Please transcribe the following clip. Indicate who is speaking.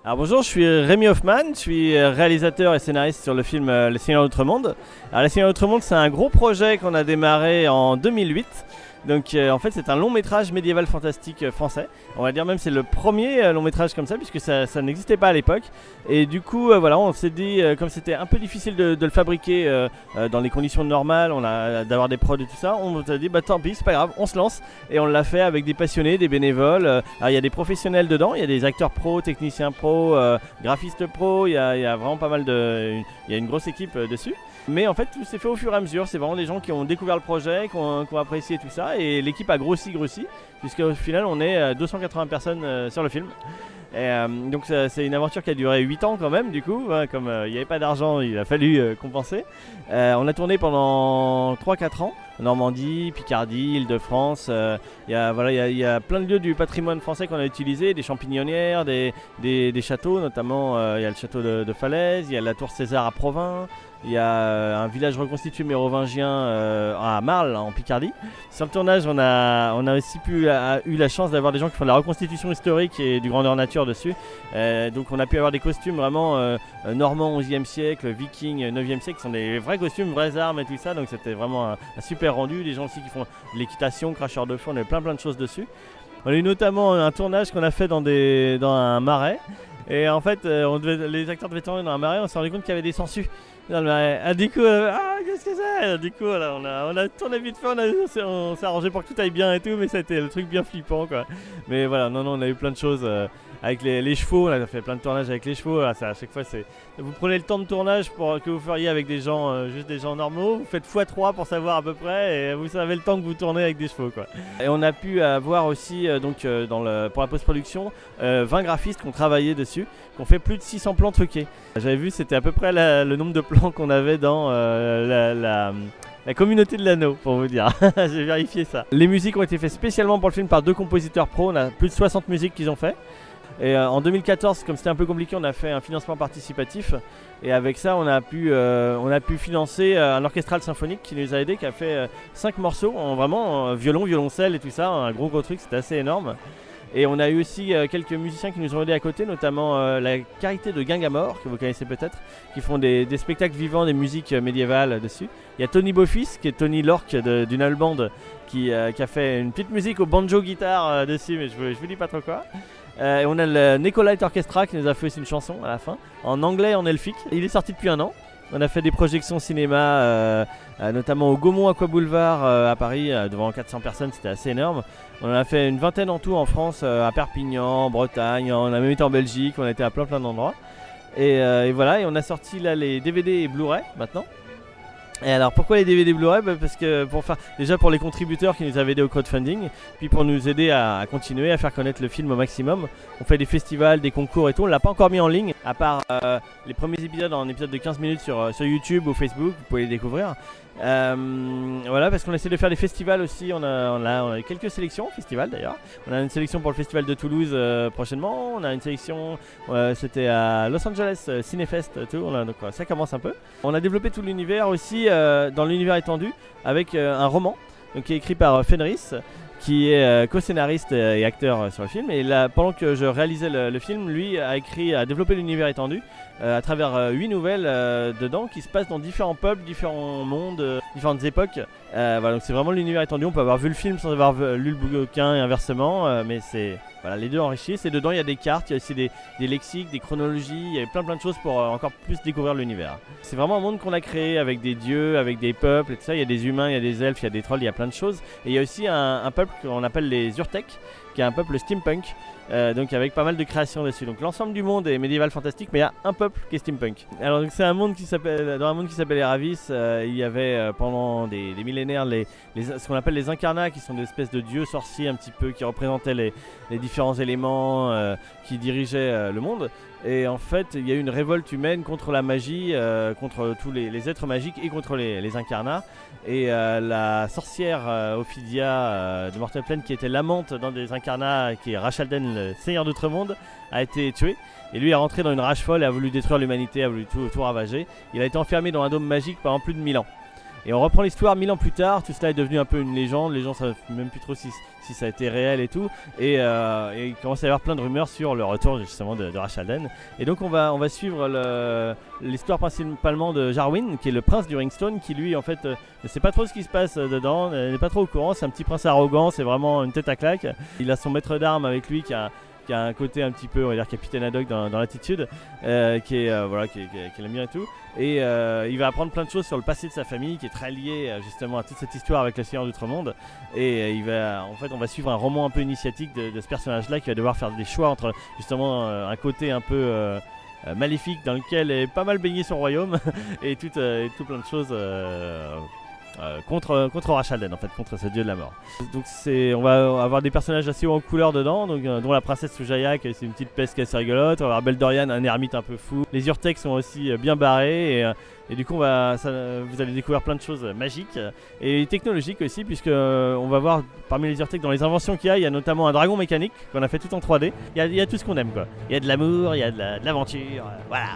Speaker 1: Alors bonjour, je suis Rémi Hoffman, je suis réalisateur et scénariste sur le film Le Seigneur d'Outre-Monde. Alors Le Seigneur d'Outre-Monde, c'est un gros projet qu'on a démarré en 2008. Donc en fait c'est un long métrage médiéval fantastique français. On va dire même c'est le premier long métrage comme ça puisque ça n'existait pas à l'époque. Et du coup voilà, on s'est dit comme c'était un peu difficile de le fabriquer dans les conditions normales, d'avoir des prods et tout ça, on s'est dit bah tant pis, c'est pas grave, on se lance. Et on l'a fait avec des passionnés, des bénévoles. Alors il y a des professionnels dedans, il y a des acteurs pros, techniciens pros, graphistes pros, il y a vraiment pas mal il y a une grosse équipe dessus. Mais en fait tout s'est fait au fur et à mesure, c'est vraiment des gens qui ont découvert le projet, qui ont apprécié tout ça et l'équipe a grossi, puisqu'au final on est 280 personnes sur le film. Et, donc c'est une aventure qui a duré 8 ans quand même du coup, comme il n'y avait pas d'argent il a fallu compenser. On a tourné pendant 3-4 ans, Normandie, Picardie, Île-de-France, il y a plein de lieux du patrimoine français qu'on a utilisé, des champignonnières, des châteaux notamment, il y a le château de Falaise, il y a la tour César à Provins. Il y a un village reconstitué mérovingien à Marle en Picardie. Sur le tournage on a aussi eu la chance d'avoir des gens qui font de la reconstitution historique et du grandeur nature dessus. Donc on a pu avoir des costumes vraiment normands 11e siècle, vikings 9e siècle, qui sont des vrais costumes, vraies armes et tout ça. Donc c'était vraiment un super rendu. Des gens aussi qui font de l'équitation, cracheurs de feu, on avait plein de choses dessus. On a eu notamment un tournage qu'on a fait dans un marais. Et en fait les acteurs devaient tourner dans un marais, on s'est rendu compte qu'il y avait des sangsues dans le marais. Du coup, qu'est-ce que c'est? Du coup, voilà, on a tourné vite fait, on s'est arrangé pour que tout aille bien et tout, mais ça a été le truc bien flippant quoi. Mais voilà, non, on a eu plein de choses avec les chevaux, on a fait plein de tournages avec les chevaux. À chaque fois, vous prenez le temps de tournage que vous feriez avec des gens, juste des gens normaux, vous faites x3 pour savoir à peu près, et vous savez le temps que vous tournez avec des chevaux quoi. Et on a pu avoir aussi, pour la post-production, 20 graphistes qui ont travaillé dessus, qui ont fait plus de 600 plans truqués. J'avais vu, c'était à peu près le nombre de plans qu'on avait dans la communauté de l'anneau, pour vous dire. J'ai vérifié ça. Les musiques ont été faites spécialement pour le film par 2 compositeurs pros. On a plus de 60 musiques qu'ils ont fait. Et en 2014, comme c'était un peu compliqué, on a fait un financement participatif. Et avec ça, on a pu financer un orchestral symphonique qui nous a aidé, qui a fait 5 morceaux, vraiment violon, violoncelle et tout ça, un gros truc, c'était assez énorme. Et on a eu aussi quelques musiciens qui nous ont aidés à côté, notamment la Carité de Guingamore, que vous connaissez peut-être, qui font des spectacles vivants, des musiques médiévales dessus. Il y a Tony Beaufils, qui est Tony Lorque d'une allemande, qui a fait une petite musique au banjo-guitare dessus, mais je vous dis pas trop quoi. Et on a le Nicolite Orchestra qui nous a fait aussi une chanson à la fin, en anglais et en elfique. Il est sorti depuis 1 an. On a fait des projections cinéma, notamment au Gaumont Aqua Boulevard à Paris, devant 400 personnes, c'était assez énorme. On en a fait une vingtaine en tout en France, à Perpignan, en Bretagne, on a même été en Belgique, on a été à plein d'endroits. Et voilà, et on a sorti là les DVD et Blu-ray maintenant. Et alors pourquoi les DVD Blu-ray? Parce que déjà pour les contributeurs qui nous avaient aidés au crowdfunding, puis pour nous aider à continuer à faire connaître le film au maximum. On fait des festivals, des concours et tout, on l'a pas encore mis en ligne, à part les premiers épisodes en épisode de 15 minutes sur YouTube ou Facebook, vous pouvez les découvrir. Voilà, parce qu'on essaie de faire des festivals aussi, on a quelques sélections, festivals d'ailleurs. On a une sélection pour le festival de Toulouse prochainement, on a une sélection, c'était à Los Angeles Cinefest, tout, donc ça commence un peu. On a développé tout l'univers aussi, dans l'univers étendu, avec un roman donc, qui est écrit par Fenris, qui est co-scénariste et acteur sur le film. Et là, pendant que je réalisais le film, lui a développé l'univers étendu à travers 8 nouvelles dedans qui se passent dans différents peuples, différents mondes, différentes époques. Voilà, donc c'est vraiment l'univers étendu. On peut avoir vu le film sans avoir lu le bouquin et inversement, mais voilà, les deux enrichissent. Et dedans il y a des cartes, il y a aussi des lexiques, des chronologies, il y a plein de choses pour encore plus découvrir l'univers. C'est vraiment un monde qu'on a créé avec des dieux, avec des peuples et tout ça. Il y a des humains, il y a des elfes, il y a des trolls, il y a plein de choses. Et il y a aussi un peuple qu'on appelle les Urtek, qui est un peuple steampunk, donc avec pas mal de créations dessus. Donc l'ensemble du monde est médiéval fantastique, mais il y a un peuple qui est steampunk. Alors donc c'est un monde dans un monde qui s'appelle Eravis, il y avait pendant des millénaires ce qu'on appelle les incarnats, qui sont des espèces de dieux sorciers un petit peu, qui représentaient les différents éléments qui dirigeaient le monde. Et en fait il y a eu une révolte humaine contre la magie, contre tous les êtres magiques et contre les incarnats. Et la sorcière Ophidia de Mortal Plain, qui était l'amante d'un des incarnats, qui est Rachalden, le seigneur d'Outre-Monde, a été tué. Et lui est rentré dans une rage folle et a voulu détruire l'humanité, a voulu tout ravager. Il a été enfermé dans un dôme magique pendant plus de 1000 ans. Et on reprend l'histoire 1000 ans plus tard, tout cela est devenu un peu une légende, les gens ne savent même plus trop si ça a été réel et tout. Et il commence à y avoir plein de rumeurs sur le retour justement de Ra's al Ghul. Et donc on va suivre l'histoire principalement de Jarwin, qui est le prince du Ringstone, qui lui en fait ne sait pas trop ce qui se passe dedans, n'est pas trop au courant, c'est un petit prince arrogant, c'est vraiment une tête à claque. Il a son maître d'armes avec lui qui a un côté un petit peu, on va dire, Capitaine Haddock dans l'attitude, qui aime bien et tout. Et il va apprendre plein de choses sur le passé de sa famille, qui est très lié justement à toute cette histoire avec le Seigneur d'Outre-Monde. Et en fait, on va suivre un roman un peu initiatique de ce personnage-là, qui va devoir faire des choix entre justement un côté un peu maléfique dans lequel est pas mal baigné son royaume et tout plein de choses. Contre Ra's al Ghul, en fait, contre ce dieu de la mort. Donc on va avoir des personnages assez haut en couleur dedans, donc, dont la princesse Sujaya, qui c'est une petite pesque assez rigolote. On va avoir Beldorian, un ermite un peu fou. Les Urtex sont aussi bien barrés et du coup vous allez découvrir plein de choses magiques et technologiques aussi, puisque on va voir parmi les Urtex, dans les inventions qu'il y a notamment un dragon mécanique qu'on a fait tout en 3D. Il y a tout ce qu'on aime, quoi. Il y a de l'amour, il y a de l'aventure, voilà.